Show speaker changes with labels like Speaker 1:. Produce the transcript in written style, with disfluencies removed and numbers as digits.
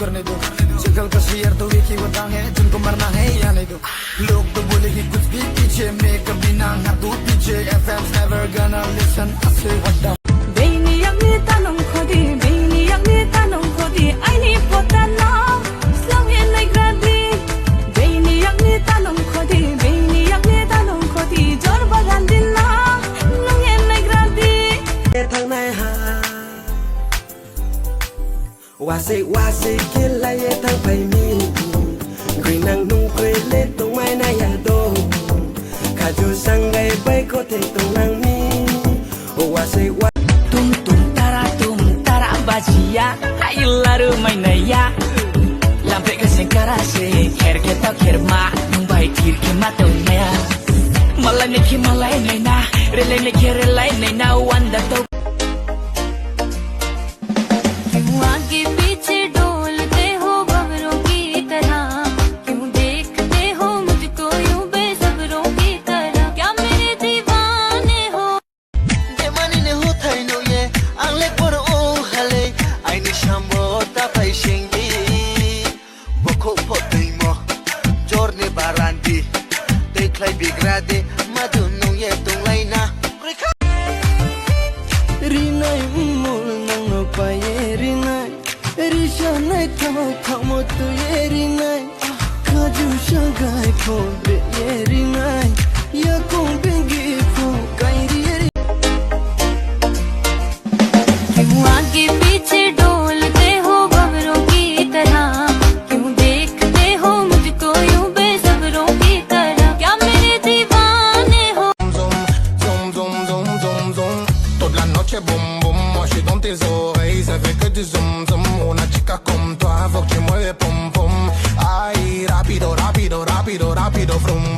Speaker 1: करने दो। जंगल का शेर तो एक ही वतन है, जिनको मरना है या नहीं दो। लोग तो बोलेगी कुछ भी पीछे, मैं कभी ना तू पीछे। FM's never gonna listen, I say what the
Speaker 2: Beini yakni tanong khodi, beini yakni tanong khodi, aini potana, slong ye nai gradi. Beini yakni tanong khodi, beini yakni tanong khodi, jor bagandina, nong ye nai gradi.
Speaker 3: Thang này ha, wase kila ye thang pai mi, green nang nung kwe le tong mai na ya do, kaju sangai bai ko te tong nang mi, wase
Speaker 2: Tum tara bajia, ayo laru mainaya. Lampe ke sengkara se, ker kita kerma, numbai tir ke matau naya. Malai ne na, relai ne na, wanda to. क्यों आगे पीछे डोलते हो भंवरों की तरह, क्यों देखते हो मुझको यूं बेसब्रों की तरह, क्या मेरे दीवाने हो?
Speaker 4: Demani ne hotai no ye, angle por o hale, ai ni shambo ta pai shingi, boko potei mo, jorne barandi, te klai bigrade, madu no ye tung lai na.
Speaker 3: Rinai mul nang no pa ye rinai, risha nai thamo tu ye rinai, kaju shagai ko be ye rinai, ya kong bengi ko kai ri.
Speaker 2: क्यों आगे पीछे डोलते हो भंवरों की तरह, क्यों देखते हो मुझको यूं बेसब्रों की तरह, क्या मेरे दीवाने हो?
Speaker 5: Toute la noche boum boum, moi je suis dans tes oreilles, ça fait que du zoom zoom. Una chica comme toi, faut que tu mueves pom pom. Ay, rápido, rápido, rápido, rápido, vroom